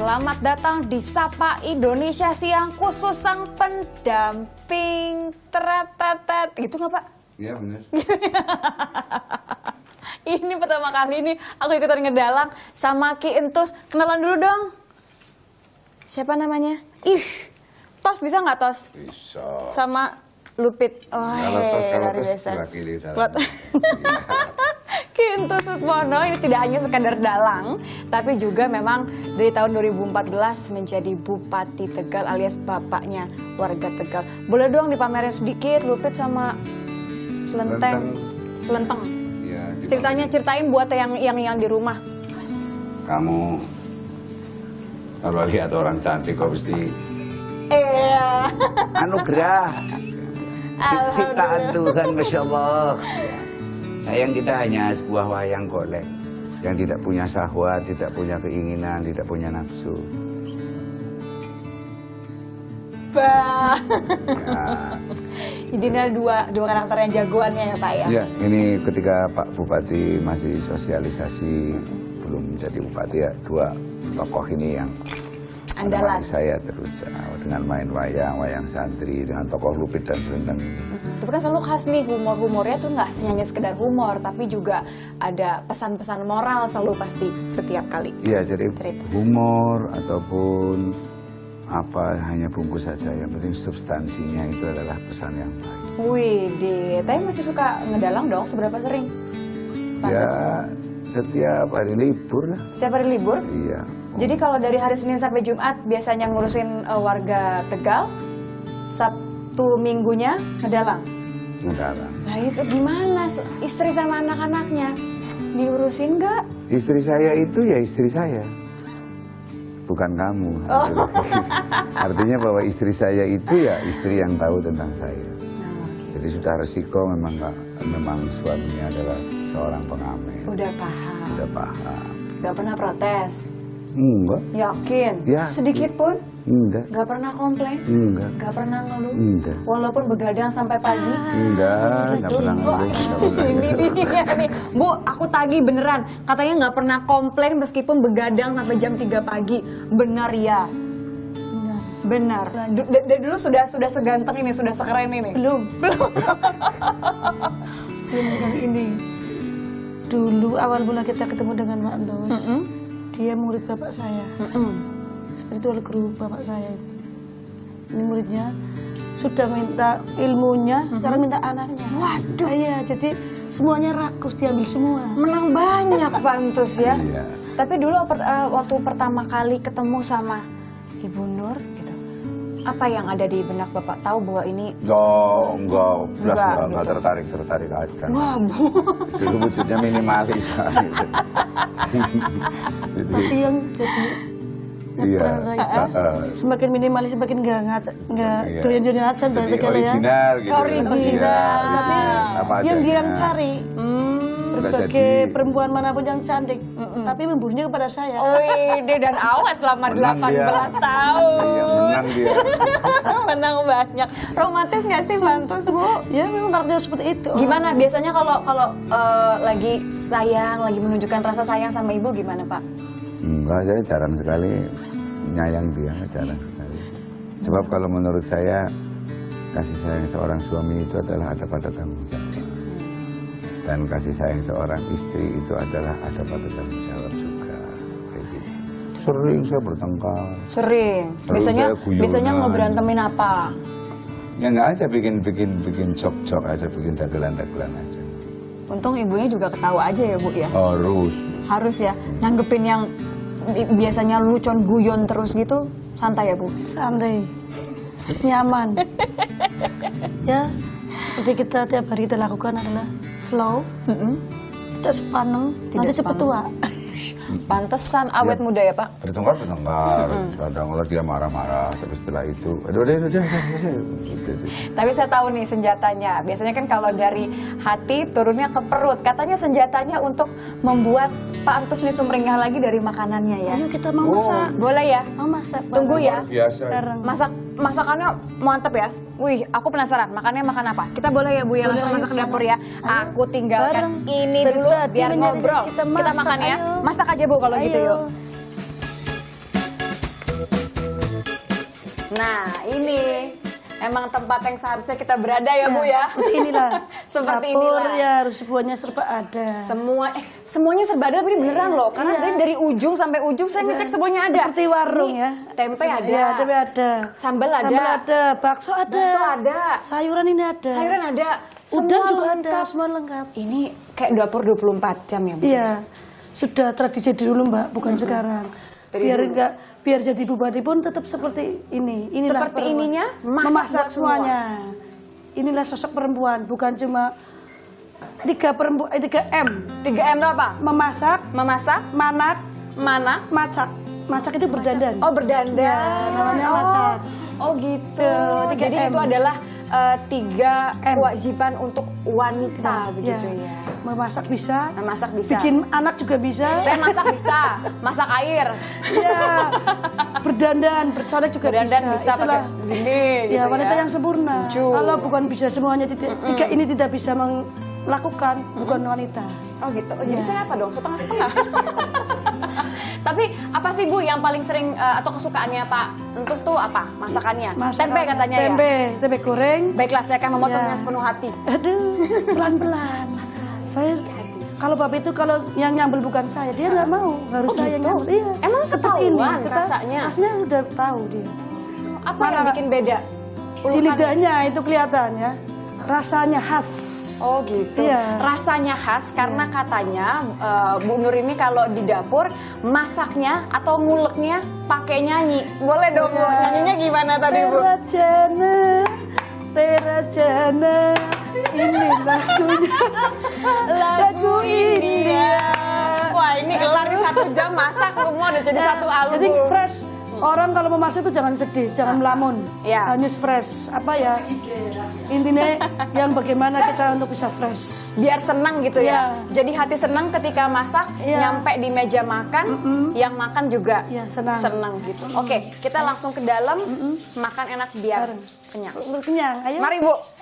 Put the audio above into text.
Selamat datang di Sapa Indonesia Siang khusus sang pendamping. Teratatat. Gitu nggak, Pak? Iya, benar. Ini pertama kali nih aku ikutan ngedalang sama Ki Entus. Kenalan dulu dong. Siapa namanya? Tos bisa nggak, Tos? Bisa. Sama Lupit. Oh, Kalau tos luar biasa. wakili dalam. Ki Entus Suswono ini tidak hanya sekadar dalang, tapi juga memang dari tahun 2014 menjadi Bupati Tegal alias bapaknya warga Tegal. Boleh dong dipamerin sedikit Lupit sama Selenteng. Ya, Ceritain buat yang di rumah. Kamu kalau lihat orang cantik kok pasti Iya. Anugerah ciptaan Tuhan, Masya Allah. Sayang kita hanya sebuah wayang golek yang tidak punya syahwat, tidak punya keinginan, tidak punya nafsu. Bah. ya. Jadi ini ada dua karakter yang jagoannya ya, Pak ya. Ya, ini ketika Pak Bupati masih sosialisasi belum menjadi bupati ya, dua tokoh ini yang Andalan. menemani saya terus dengan main wayang santri, dengan tokoh Lupit dan Selenteng. Tapi kan selalu khas nih humornya tuh nggak hanya sekedar humor, tapi juga ada pesan-pesan moral selalu pasti setiap kali. Iya, jadi Cerita. humor ataupun apa hanya bungkus saja, yang penting substansinya itu adalah pesan yang baik. Wih, tapi masih suka ngedalang dong, seberapa sering? Ya, Pantes. setiap hari libur lah. Setiap hari libur? Iya. Jadi kalau dari hari Senin sampai Jumat biasanya ngurusin warga Tegal, Sabtu Minggunya ngedalang. Ngedalang. Nah itu gimana istri sama anak-anaknya? Diurusin nggak? Istri saya itu ya istri saya, bukan kamu. Oh. Artinya bahwa istri saya itu ya istri yang tahu tentang saya. Jadi sudah resiko memang suaminya adalah seorang pengamen. Udah paham. Udah paham. Gak pernah protes? Enggak. Yakin? Ya. Sedikit pun? Enggak. Gak pernah komplain? Enggak. Gak pernah ngeluh? Enggak. Walaupun begadang sampai pagi? Enggak pernah ngeluh. Ini dia nih, Bu, aku tagih beneran. Katanya nggak pernah komplain meskipun begadang sampai jam 3 pagi. Benar ya? Benar. Dari dulu sudah seganteng ini, sudah sekeren ini? Belum sekali ini. Dulu awal mula kita ketemu dengan Mbak Andos, dia murid bapak saya. Spiritual guru bapak saya itu. Ini muridnya sudah minta ilmunya, sekarang minta anaknya. Waduh. Iya, jadi semuanya rakus diambil semua. Menang banyak Pantus ya. Iya. Tapi dulu waktu pertama kali ketemu sama Ibu Nur gitu, apa yang ada di benak Bapak? Tahu bahwa ini Enggak gitu. tertarik aja. Wah, Bu. Dulu wujudnya minimalis. Tapi yang jadi Iya. semakin minimalis semakin nggak Iya. doyan-doyan aja Jadi berarti kalau ya. original gitu. Original. Iya, Tapi apa yang dia adanya. cari Udah berbagai jadi. perempuan manapun yang cantik, tapi memburunya kepada saya. Wih, dan awas selama Menang 18 dia. tahun. Iya, menang dia. Menang banyak. Romantis nggak sih Pantus, Bu? Ya memang karakter seperti itu. Gimana biasanya kalau lagi sayang, lagi menunjukkan rasa sayang sama ibu gimana, Pak? Enggak, saya jarang sekali nyayang dia, jarang sekali. Sebab kalau menurut saya kasih sayang seorang suami itu adalah ada pada tanggung jawab. Dan kasih sayang seorang istri itu adalah ada pada tanggung jawab juga. Kayak gitu. Sering saya bertengkar. Sering. Terus Biasanya saya guyonan. biasanya ngeberantemin apa? Ya enggak aja bikin cok-cok aja, bikin dagelan-dagelan aja. Untung ibunya juga ketawa aja ya, Bu ya. Harus. Harus ya. Nanggepin yang biasanya lucon guyon terus gitu, santai ya, Bu? Santai, nyaman. Ya, seperti kita tiap hari kita lakukan adalah slow, tidak sepaneng, nanti cepat tua. Pantesan awet muda ya, Pak? Bertengkar. Kadang kalau dia marah-marah, terus setelah itu, aduh. Tapi saya tahu nih senjatanya. Biasanya kan kalau dari hati turunnya ke perut. Katanya senjatanya untuk membuat Pak Antus ini sumringah lagi dari makanannya ya. Ayo kita mau masak. Boleh ya? Mau masak. Tunggu ya. Biasa. Bareng. Masakannya mantep ya. Wih, aku penasaran. Makannya makan apa? Kita boleh ya, Bu ya, langsung Boleh, masak ke ayo, dapur ya. Aku tinggalkan Bareng. ini Dari dulu tadi biar menyadari ngobrol. kita Kita masak, makan ya. ayo. Masak aja, Bu, kalau gitu Ayo. yuk. Nah, ini emang tempat yang seharusnya kita berada ya, Bu ya. Inilah. Seperti dapur inilah. ya harus semuanya serba ada. Semuanya serba ada, tapi beneran loh. Karena Iya. dari ujung sampai ujung saya ngecek semuanya ada. Seperti warung Ini ya. Tempe ada. Ya, tempe ada. Sambal ada. Sambal ada, bakso ada. Bakso ada. Sayuran ini ada. Sayuran ada. Udang Semua juga ada, lengkap. semua lengkap. Ini kayak dapur 24 jam ya, Bu? Iya. Sudah tradisi dulu, Mbak, bukan sekarang. Dari Biar dulu. enggak biar jadi bupati pun tetap seperti ini. Inilah Seperti perempuan. ininya, masak memasak buat semua. semuanya. Inilah sosok perempuan, bukan cuma 3M. 3M itu apa? Memasak, Memasak, manak, manak, macak. Macak itu berdandan. oh berdandan. Ya, namanya masak. Oh gitu. Tuh, 3M. Jadi itu adalah 3 M. kewajiban untuk wanita begitu ya. Memasak bisa, Masak bisa. bikin anak juga bisa. Saya masak bisa, masak air. Ya, berdandan, bercolek juga Berdandan bisa pakai Itulah, gini gitu ya wanita yang sempurna. Lucu. Kalau bukan bisa semuanya, tiga ini tidak bisa melakukan, bukan wanita. Oh gitu. Oh, jadi saya apa dong? Setengah-setengah. Tapi apa sih Bu yang paling sering atau kesukaannya Pak Entus tuh apa? Masakannya? Tempe katanya ya? Tempe goreng. Baiklah, saya akan memotongnya Ya. sepenuh hati. Aduh, pelan-pelan. Saya kalau bapak itu kalau yang nyambel bukan saya, dia nggak mau, harus Oh, saya yang gitu? nyambel. Iya. Emang Seperti ini, ketahuan rasanya? Rasanya udah tahu dia. Apa yang bikin beda? Di Ulukannya? lidahnya itu kelihatan ya. Rasanya khas. Oh gitu. Iya. Rasanya khas karena katanya Bu Nur ini kalau di dapur masaknya atau nguleknya pakai nyanyi. Boleh dong Bu, Iya. nyanyinya gimana tadi Bu? Terajana, ini lagunya. Lagu India. Wah ini kelar di 1 jam masak semua udah jadi satu album. Jadi fresh. Orang kalau memasak itu jangan sedih, jangan melamun. Ya. Harus fresh. Apa ya? Intinya yang bagaimana kita untuk bisa fresh. Biar senang gitu ya. Iya. Jadi hati senang ketika masak, Iya. nyampe di meja makan, yang makan juga Iya, senang. gitu. Oke, kita langsung ke dalam makan enak biar kenyang. Kenyang, ayo. Mari Bu.